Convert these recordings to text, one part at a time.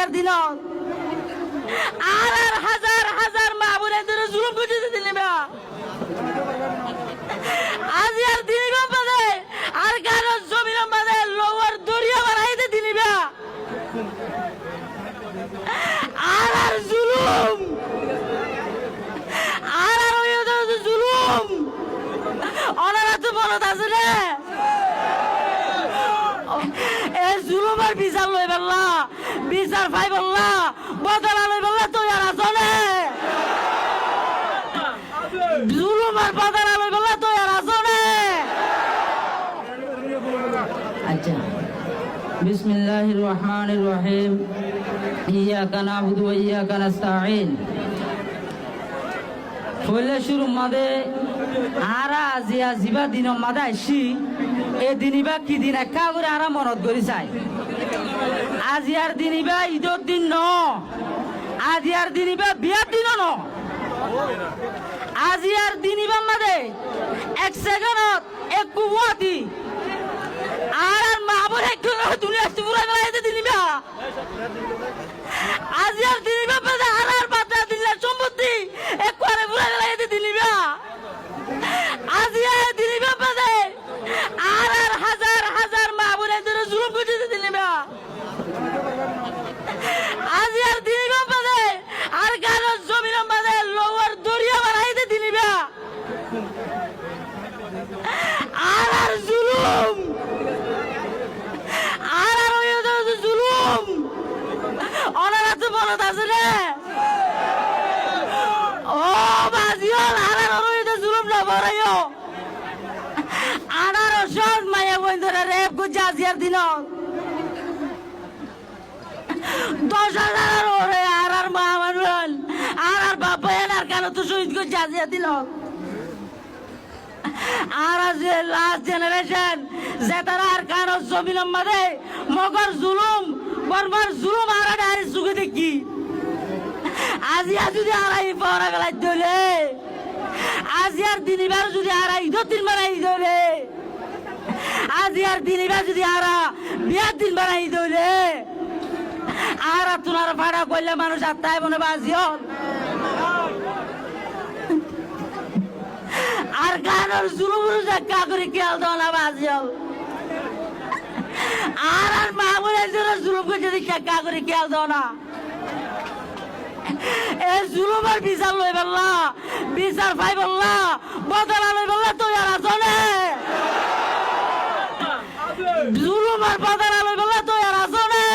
আজিয়ার দিন আর আর হাজার হাজার মা বোনের ধরে জুলুম করতে দিলিবা আজিয়ার দিন বাদে আর কারো জমির বাদে লোয়ার দরিয়া বানাইতে দিলিবা আর আর জুলুম আর আর ওই জুলুম ওনারা তো মনত আছে রে এ জুলুমের বিচার লই বললা বিচার পাই বললা বদলা লই বললা তুই আর আসনে জুলুমের বদলা লই বললা তুই আর আসনে আচ্ছা বিসমিল্লাহির রহমানির রহিম ইয়াকা নাবুদু ওয়া ইয়াকা নাস্তাঈন পয়লা শুরু মাদে আরা আজিয়া জিবা দিন মাদে আইসি এ দিনিবা কি দিন একা করে আরা মনত করি চাই আজিয়ার দিনিবা ঈদর দিন ন আজিয়ার দিনিবা বিয়ার দিন ন আজিয়ার দিনিবা মাদে এক সেকেন্ডত এক কুয়াতি আর আর মা বলে দুনিয়া পুরা বেলাইতে দিনিবা আজিয়ার দিনিবা মাদে আর আর বাতা দিনের সম্পত্তি এক করে পুরা বেলাইতে দিনিবা আজিয়ার দিনিবা মাদে আর আর হাজার হাজার মা বোনের ধরে জুলুম করতে দিনিবা আজিয়ার দিনিবা মাদে আর কারো জমির মাদে লোয়ার দরিয়া বানাইতে দিনিবা আর আর জুলুম আর আর ওই জুলুম ওনারা তো মনত আছে রে ও বাজিওল আর আর ওই জুলুম না বড়াইও আনার সব মায়া বন্ধুরা রেপ করছে আজিয়ার দিন 10,000 ওরে আর আর মা মানুষ আর আর বাবা এনার কেন তো শহীদ করছে আজিয়ার দিন আর আজ লাস্ট জেনারেশন যে তারা আর কারো জমিন মাদে মগর জুলুম বর্মার জুলুম আর আর সুখে দেখি আজিয়া যদি আড়াই পড়া গেলাই দলে আজিয়ার দিনিবার যদি আরা ঈদের দিন বানাই দলে আজিয়ার দিনিবার যদি আরা বিয়ার দিন বানাই দলে আর তোমার ভাড়া করলে মানুষ আত্মায় মনে বাজিও আর গানের জুলুমুরু দেখা করে খেয়াল দাও না বাজিও আর আর মা বোনের জন্য জুলুম করে যদি দেখা করে খেয়াল দাও না এ জুলুমের বিচার লই বললা বিচার পাই বললা বদলা লই বললা তুই আর আসনে জুলুমের বদলা লই বললা তুই আর আসনে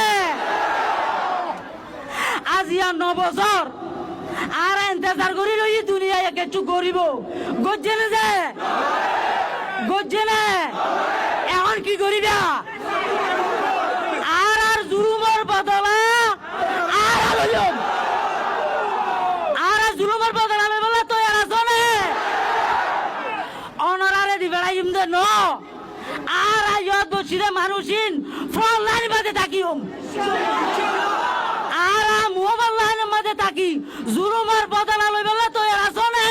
আজিয়া 9 বছর আর ইন্তজার করি রই দুনিয়ায় কিছু করিব গজ্জে না যে গজ্জে না এখন কি করিবা আর আর জুলুমের বদলা আর লইও জুলুমের বদলা আমি বললা তুই আর আসনে অনরারে দিবেড়াই ইমদে ন আর আইয়ত বসিরে মানুষিন ফল লাইন বাদে থাকিম আর মোবাইল লাইনের মধ্যে থাকি জুলুমের বদলা লই বললা তুই আর আসনে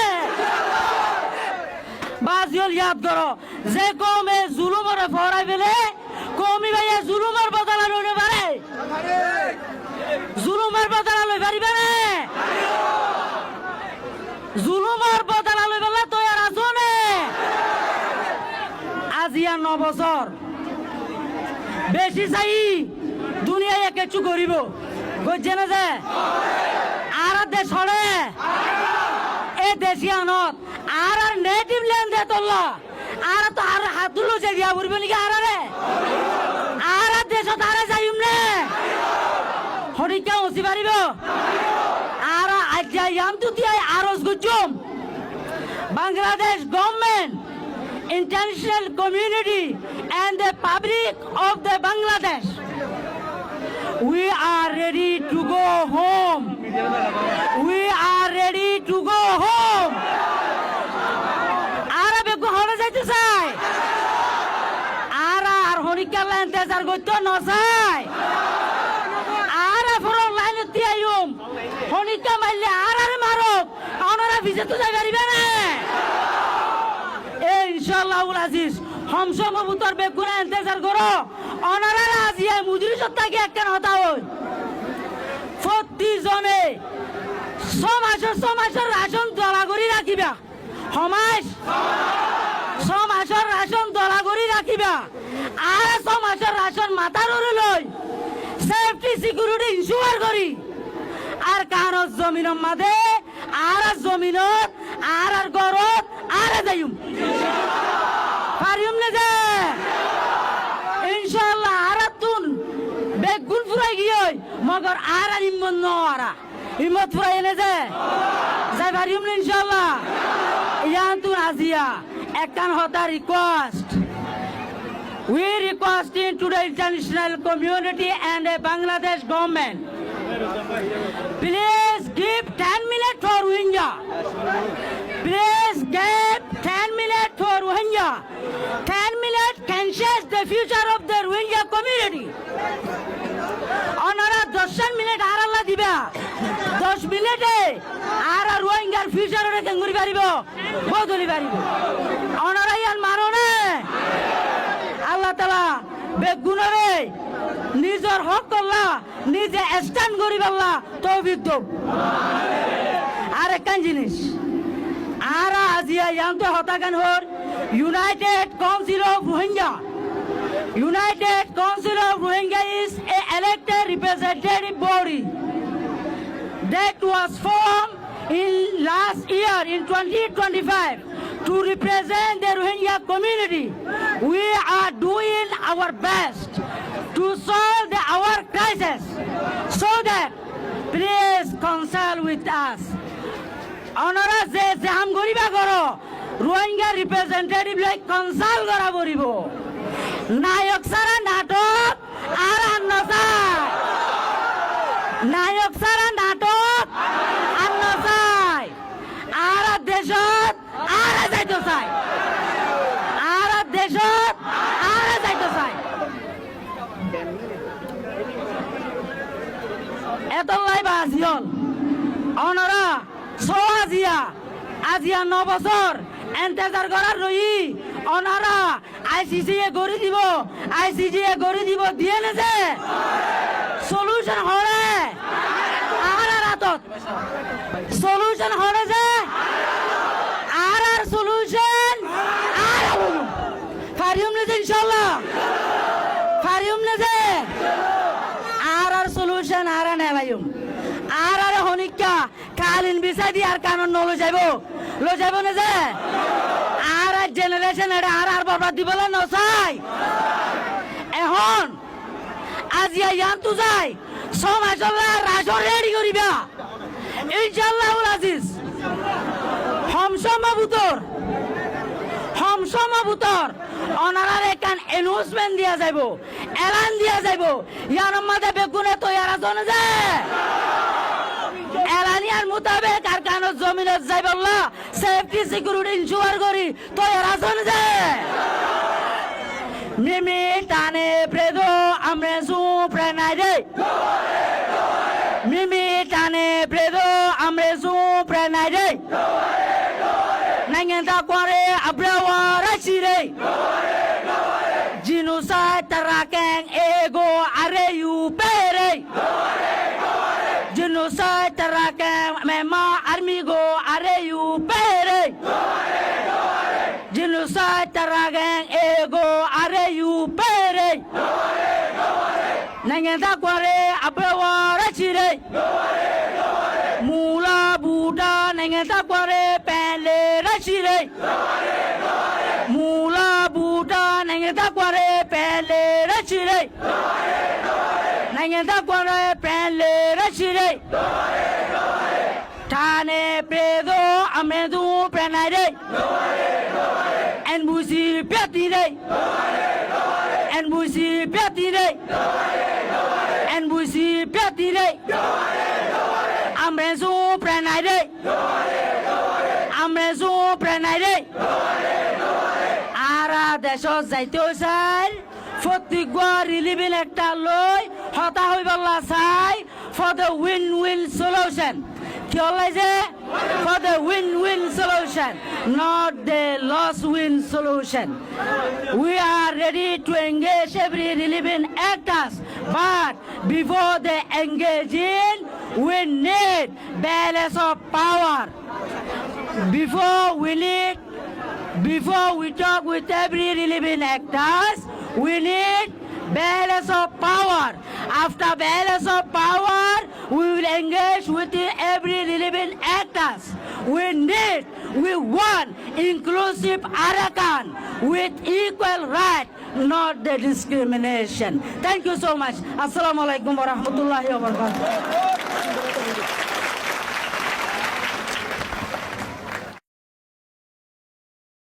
বাজিওল ইয়াদ করো যে কমে জুলুমের ফরাই বেলে কমি ভাইয়া জুলুমের বদলা লইতে পারে জুলুমের বদলা লই পারিবে না জুলুমের বদলা লই বললা তুই আর আসনে আজিয়া 9 বছর বেশি চাই দুনিয়ায় কিছু করিব বুঝছে না যে আর দেশ হলে এ দেশিয়ানত আর আর নেটিভ ল্যান্ড দে তোলা আর তো আর হাতুলো যে দিয়া পড়বে নাকি আর রে আর দেশত আর যাইম নে হরিকা ওসি পারিব আর আজ ইয়াম তুই আরজ গুজুম Bangladesh government international community and the public of the Bangladesh, we are ready to go home. We are ready to go home. Arabe ko hone jaite chai. Ara ar honikar line tejar goito no chai. Ara from line ti ayum. Honika maille arare marok. Onora visa to jai paribe na. ইনশাআল্লাহ আজিজ হামসা কবুতর বেগুনা ইন্তজার করো অনারা আজিয়া মুজরি সত্তাকে একখান হতা হই প্রতিজনে ছমাসের ration দলা করে রাখিবা ছমাসের ration দলা করে রাখিবা আর ছমাসের রাশন মাথার ওরে লই সেফটি সিকিউরিটি ইনশিওর করি আর কারো জমিনের মাঝে আর জমিনত আর গরত আর যাইম পারিম না যে ইনশাআল্লাহ আর তুন বেগুন ফুরাই গিয়ে মগর আর ইম্মত নরা ইম্মত ফুরাই এনে যে যাই পারিম না ইনশাআল্লাহ ইয়ান তুন আজিয়া একখান হতা request we requesting to the international community and the Bangladesh government, please give 10 minutes for Rohingya. Please give 10 minutes for Rohingya. 10 minutes can change the future of the Rohingya community. Onara 10 minutes আর আল্লাহ দিবা 10 মিনিটে আর রোহিঙ্গার future ওরে কেঙ্গুরি পারিব বদলি পারিব অনারা ইয়ান মারো না আল্লাহ তাআলা বেগুনরে নিজের হক করলা নিজে স্ট্যান্ড করি পারলা তৌফিক দাও আর একটা জিনিস আর আজিয়া ইয়ান্তে হতাকান হর United Council of Rohingya United Council of Rohingya is an elected representative body that was formed in last year in 2025 to represent the Rohingya community. We are doing our best to solve our crisis so that please consult with us. Honora যে জাম করিবা করো Rohingya representative like consult করা করিব নায়ক সারা নাটক আর আন্নসাই নায়ক সারা নাটক আন্নসাই আর দেশত আর যাইতো চাই আর দেশত আর যাইতো চাই এতলাই বাজিল অনরা আজিয়া 9 বছর এন্তেজার করার রই অনারা আইসিসি এ গড়ি দিব দিয়ে না যে সলিউশন হরে আর রাতত সলিউশন হরে যে আর সলিউশন আর ফারিউম না যে ইনশাআল্লাহ ফারিউম না যে আর সলিউশন আর নেলাইম আর হনিকা কালিন বিষয় দি আর কানুন নলো যাইব না যে আর জেনারেশন এটা আর বরবাদ দিবলে নসাই এখন আজিয়া ইয়ান্তু যাই সমাজল্লাহ রাজর রেডি করিবা ইনশাআল্লাহুল আজিজ হমসমবুতর অনারার একান অ্যানাউন্সমেন্ট দিয়া যাইব এলান দিয়া যাইব ইয়ার মধ্যে বেগুনে তৈয়ার আছে না যে এলানিয়ার মোতাবেক আর কানো জমিনত যাইবল্লা সেফটি সিকিউরিটি ইনশিওর করি তৈয়ার আছে না যে মিমি টানে প্রেদো আমরে সু প্রেনাই রে মিমি টানে প্রেদো আমরে সু প্রেনাই রে নাইঙ্গেন্তা করে আব্রাওয়া রাশিরে জিনুসাই তারাকেং এগো আরে ইউ পেরে জিনুসাই তারাকেং মেমা আর্মিগো আরে ইউ পেরে জিনুসাই তারাকেং এগো আরে ইউ পেরে নাইঙ্গেন্তা করে আব্রাওয়া রাশিরে মুলা বুটা নাইঙ্গেন্তা করে পেলে রাশিরে মুলা বুটা নাইঙ্গেন্তা করে পেলে রাশিরে নাইঙ্গেন্তা করে পেলে রাশিরে টানে প্রেদো আমেদু প্রেনাই রে এনবুসি পেতি রে এনবুসি পেতি রে এনবুসি পেতি রে আমরেসু প্রেনাই রে আমরেসু প্রেনাই রে আরা দেশ যাইতেও চাই প্রত্যেকবার রিলিভিং একটা লই হতা হইবল্লা চাই ফর দ্য উইন সলিউশন কি হলাই যে for the win-win solution, not the loss-win solution. We are ready to engage every relevant actors, but before they engage in, we need balance of power. Before we talk with every relevant actors, we need balance of power. After balance of power, we will engage with every relevant actors. We want inclusive Arakan with equal right, not the discrimination. Thank you so much. Assalamu alaikum wa rahmatullahi wa barakatuh.